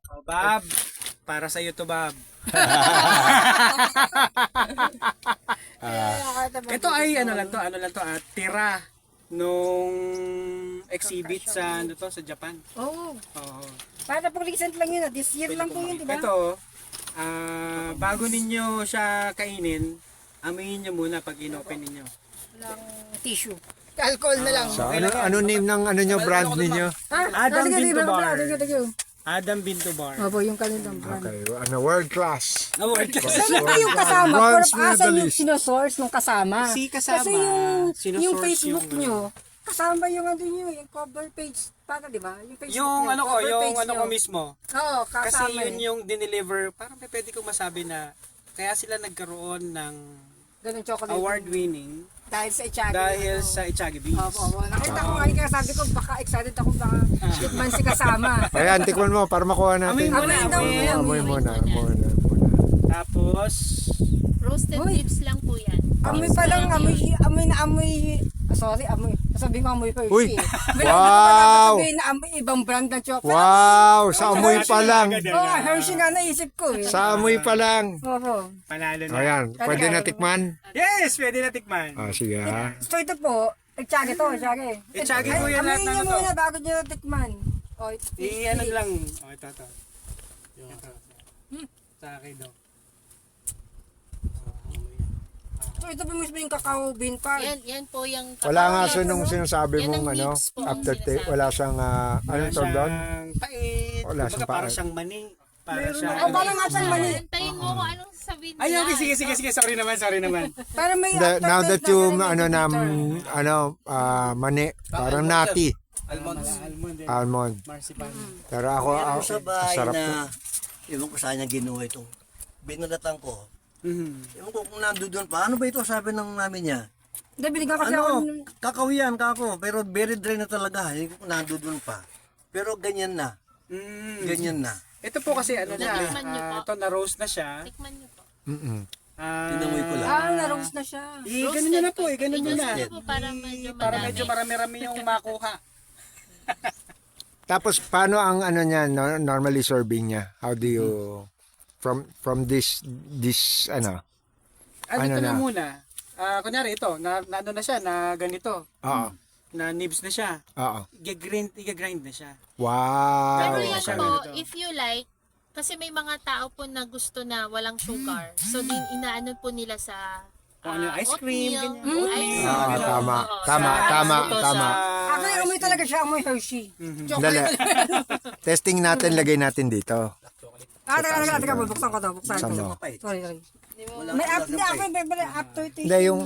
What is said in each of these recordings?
Oh, Bob, para sa iyo to, Bob. Ito ay ano lang to, tira nung exhibit sa ano to sa Japan. Oo. Oo. Para po recent lang yun. This year lang po yun, di ba? Ito, bago ninyo siya kainin, amuyin nyo muna pag inopen ninyo. Walang tissue. Alcohol na lang. So, ano name ng ano nyo, brand ninyo? Adam Sige, Binto sige, Bar. Thank you. Adam Binto Bar. Opo, yung kanilang brand. Okay, world class. Award ka. Ano po yung kasama? Bronze Pero asa yung medalist. sinosource nung kasama? Si kasama, Kasi yung sinosource Facebook yung, nyo, kasama yung ano nyo, yung cover page. Para, di ba? Yung Facebook Yung nyo, ano ko, cover yung page ano nyo. ko mismo. Oo, Kasi kasama yun yung dineliver, parang pwede kong masabi na kaya sila nagkaroon ng Ganun chocolate. award-winning Dahil sa Ichagi. dahil sa Ichagi Beans. Opo. Nakita ko nga, kaya sabi ko, baka excited ako, baka tikman si kasama. Ayan, tikman mo para makuha natin. Amoy muna, amoy. Amoy muna. Tapos, Roasted Uy. lips lang po yan. Amoy pa lang, amoy. Sorry, amoy. Sabi ko amoy Hershey. Uy! Meron Wow! Sabihin na amoy ibang brand ng chocolate. Wow! Sa amoy pa lang. Oo, Hershey nga naisip ko eh. Sa amoy pa lang. Oo. panalo na. Ayan, pwede na tikman? Yes, pwede na tikman. Sige ha. So ito po, Ichagi to, Ichagi. Ichagi po yan lahat Amoy na niyo ano to. muna bago niyo tikman. O, I-ano lang. Oh, ito. Ito. Sa akin daw. So ito po mismo yung cacao bean pie. Yan po yung... Wala nga nung sinasabi Yan ang mong ano, lips po, after ang taste, wala siyang, anong tawag doon? Pait. Wala Kumbaga, siyang para pait. siyang mani. Para siya. O, parang nga siyang mani. Antayin mo kung anong sabihin Ay, nila. okay, sige. Sorry naman. Para may Now that aftertaste you, na ano na, bitter. mani, parang nati, Almond din. almond. Marzipan. Pero ako, Meron sa bahay sarap to. na, ewan ko saan niya ginuha itong binalatan ko. Mhm. Ewan ko kung nandoon pa. Ano ba ito sabi ng namin niya? Hindi, binigyan kasi ako. Ano? Kakawiyan kako. Pero very dry na talaga. Hindi ko nandoon pa. Pero ganyan na. Ganyan na. Ito po kasi ano na, Natikman niyo po? ito na-roast na siya. Tikman niyo po. Tinamoy ko lang. Na-roast na siya. Ganun nyo na po ganun nyo na. Roasted po para medyo Para madami. medyo marami-rami yung makuha. Tapos, paano ang ano niya, normally serving niya? How do you, from this, ano? Ano Ano ito na na? muna. Kunyari ito, na ano na siya, na ganito. Oo, Na nibs na siya. oo. I-grind na siya. Wow. Pero yan okay. po, if you like, kasi may mga tao po na gusto na walang sugar. So, din inaano po nila sa Kung ano, ice cream, oatmeal. ganyan. Ice Ah, cream. tama, Oo. tama, Sa- tama, Ito tama. sa- Actually, amoy talaga siya, amoy Hershey. Dali. Chocolate. Testing natin, lagay natin dito. Teka, buksan ko to, buksan Buksan ko. mo. Sorry. May aftertaste. Hindi, yung,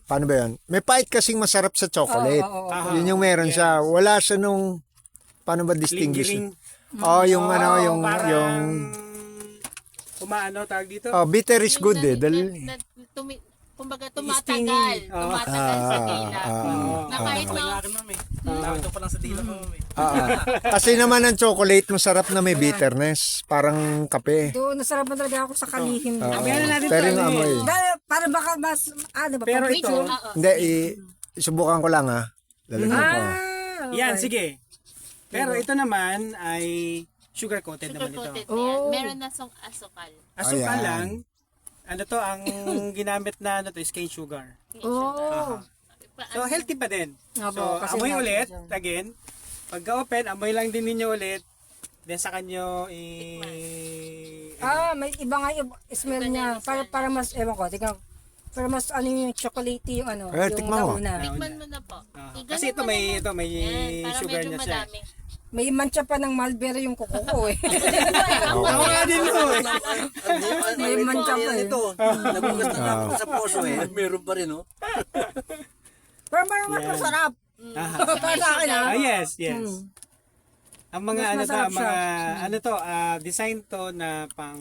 paano ba yun? May pait kasing masarap sa chocolate. Oo. Yun yung meron siya. Wala siya nung, paano ba distinguish? Lingering. Oh, yung ano, yung, Parang, umaano, tawag dito? bitter is good eh. Dahil, Kumbaga Stinging. tumatagal. Oo. Tumatagal sa dila. Na kahit na kasi naman ang chocolate, masarap na may bitterness. Parang kape. Doon, nasarap na talaga ako sa kalihim. Amoyan na natin Pero to, yung ano eh. amoy. Dahil, para baka mas, diba? Pero pang- ito, Hindi, subukan ko lang ha. Lalagyan ko. yan, sige. Pero ito naman ay sugar coated naman ito. sugar-coated na yan. Meron na song asukal. Asukal Ayan. lang. Ano to, ang ginamit na ano to is cane sugar. Oh. So healthy pa din. Opo, So kasi amoy healthy ulit, pa siya. again. Pagka-open, amoy lang din ninyo ulit. Then sa kanyo May iba nga yung smell niya. Para mas, ewan ko, tingnan ko. Para mas ano yung chocolatey yung ano. Eh, yung tikman mo. nauna. Tikman mo na po. kasi ito may Yan, para sugar medyo na siya. madami. May mancha pa ng mulberry yung kuko ko eh. Ako nga din to eh. May mancha pa eh. Ito. Nagugas na ako sa puso eh. Meron pa rin oh. Pero parang masarap. Para sa akin ha. Yes. Ang mga Mas ano to, masarap ang mga siya. ano to, design to na pang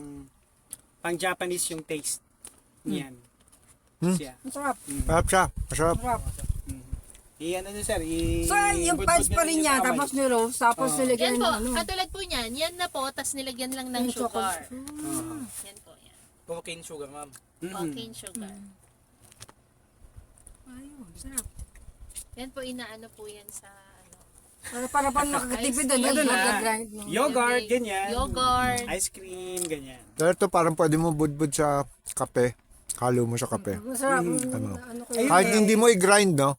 Japanese yung taste. Yan. Siya. Masarap. Masarap siya. Masarap. Masarap. Ano nyo sir? So yung pipes pa rin niya, tapos niroast, tapos nilagyan Yan po, ng ano. katulad po niyan, yan na po, tapos nilagyan lang ng Yung sugar. chocolate. Yan po yan. Cocaine sugar, ma'am. O, cane sugar. Ayun, sarap. Yan po, inaano po yan sa, ano, Para pa nakakatipid doon. Ito na, Mag-grind mo. yogurt, ganyan. Yogurt. Ice cream, ganyan. Pero ito parang pwede mo budbud sa kape. Halo mo sa kape. Masarap. Ano? Ano ko Ayun, Kahit hindi mo i-grind, no?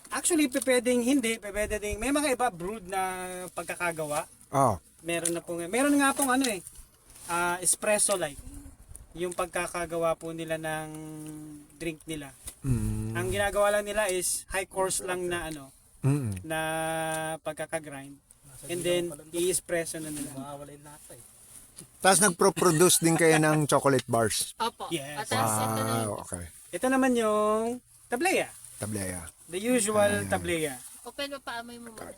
Actually, pwedeng hindi. Pwedeng, may mga iba brewed na pagkakagawa. Oh. Meron na pong, meron nga pong ano eh, espresso like. Yung pagkakagawa po nila ng drink nila. Mm. Ang ginagawa lang nila is high course lang na ano, Mm. na pagkakagrind. And then, i-espresso na nila. Tapos nagpro-produce din kayo ng chocolate bars. Opo. Yes. At tapos ito na Wow, okay. Ito naman yung tableya. Tableya. The usual tableya. open mo, paamoy mo muna.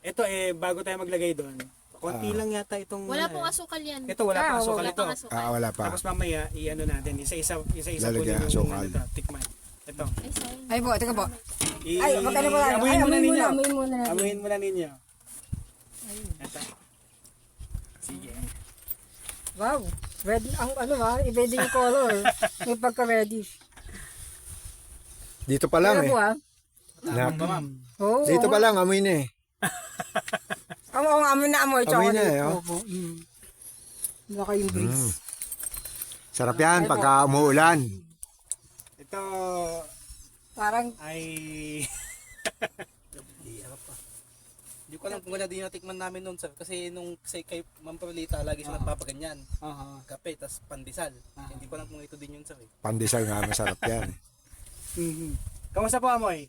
Ito bago tayo maglagay doon, konti lang yata itong... Wala ano pong eh. asukal yan. Ito, wala pang asukal Wala ito. pang asukal. Wala pa. Tapos mamaya, i-ano natin, isa-isa po Lalagyan yung asukal. ano to, tikman. Ito. Ay, sayang. Ay po, teka po. Ay, magkano ba? Amuyin muna ninyo. Amuyin muna. Amuyin muna ninyo. Ito. Sige. Wow. Red, ang ano ba? Iba din yung color. May pagka-reddish. Dito pa lang Ano eh. po ah? Oo. Dito pa lang, amoy na eh. Ang amoy na amoy. Amoy na chocolate. eh, oh. Opo. Baka yung breeze. Sarap yan pagka umuulan. Ito Parang ay... Hindi ko alam kung wala din yung natikman namin noon sir. Kasi nung kay Ma'am Pamelita, lagi siya nagpapaganyan. Kape, tas pandesal. Hindi ko alam kung ito din yun sir. Pandesal nga, masarap yan. Mhm. Kamusta po, Amoy?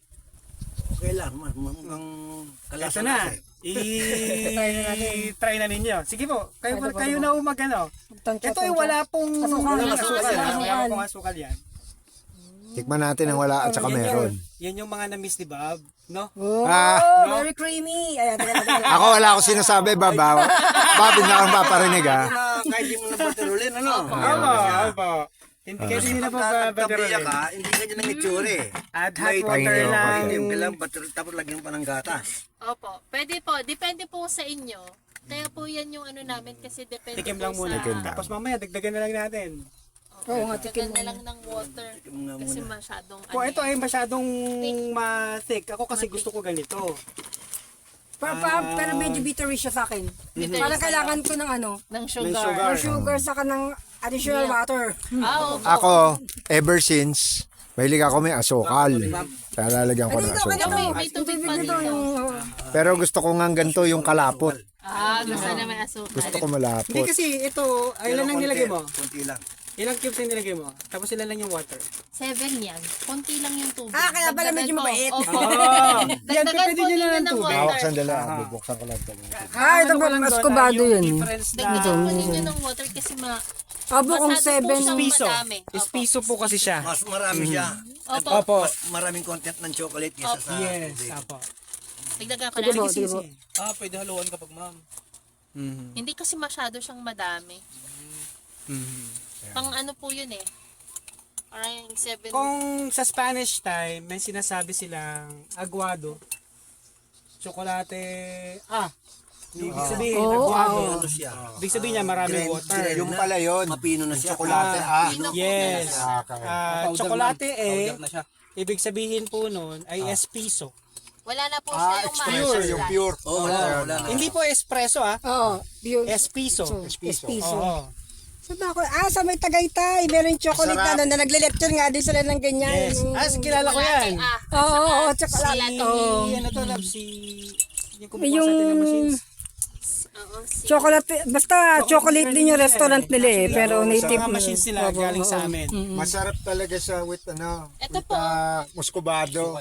Okay lang, mukhang Ito kalasa na. kasi. I-try na ninyo. Sige po, kayo na umagano. tansya. Ito ay wala pong Asukal. asukal yan. Asukal. Wala pong asukal yan. Tikman natin ang wala at saka meron. Yan yung mga na-miss ni Bob, no? Oh, Ah. very creamy. Ayan, teka. Ako wala ako sinasabi, babaw. Babi na akong paparinig ha. Kahit di mo na baterulin, ano? Opo. Hindi kasi hindi na po Tabiya baterolin. ka, hindi ka dyan ng itsure. At hot May water tayo, lang. Medium ka lang, tapos lagyan pa ng gatas. Opo. Pwede po. Depende po sa inyo. Kaya po yan yung ano namin kasi depende Tikim po lang muna. sa... Tikim lang. Tapos mamaya, dagdagan na lang natin. Oo nga, tikim Dagdagan na lang ng water. nga Kasi masyadong Kung ito yan. ay masyadong ma-thick, ako kasi gusto ko ganito. Pero medyo bitterish siya sa akin. Parang kailangan ko ng ano, ng Ng sugar. sugar. ng sugar saka ng additional water. Opo. Ako, ever since, mahilig ako may asukal. Kaya lalagyan ko ng Dito, asukal. May tubig pa Dito dito. yung... Pero gusto ko nga ganito yung kalapot. Gusto na may asukal. Gusto ko Hindi malapot. kasi ito, ilan lang nilagay mo? Kunti lang. Ilang cubes yung nilagay mo? Tapos ilan lang yung water? 7 yan. Konti lang yung tubig. Kaya pala medyo Dagdagan po. mabait. Opo. Yan, Dagdagan pwede po nyo na ninyo ng ng tubig. Hawak water. sandali, bubuksan ko lang ito. Ito ba, mas kubado yan eh. Difference na Dagdagan po ninyo ng water kasi Abo kung masyado 7 po siyang piso. madami. Opo. Piso po kasi siya. Mas marami siya. Opo. Opo. Mas maraming content ng chocolate kaysa sa Yes, tubig. apo. Dagdagan ko Sige po, na. sige po. Pwede haluan kapag ma'am. Hindi kasi masyado siyang madami. Pang ano po yun eh. Parang 7. Kung sa Spanish time, may sinasabi silang aguado, tsokolate, ibig sabihin, aguado. Ano siya? Ibig sabihin niya maraming water. Yung pala yun. Mapino na siya. Chocolate, Yes. Tsokolate Powder na siya. ibig sabihin po nun ay espresso. Wala na po siya yung Espresso, maayos yung lang. pure. Oo, wala na. Hindi po espresso Oo, pure. espresso. Espiso. Oo. Sa ako, sa may Tagaytay, meron chocolate na nagle-lecture nga din sila ng ganyan. Yes. Kilala ko yan. Oo, chocolate. Oo. Ano to, love, yung kumukuha sa atin ng machines. Chocolate, basta chocolate din yung restaurant nila eh, pero Sa native. mga machines nila galing sa amin. Masarap talaga siya with ano, Ito with po. muscovado.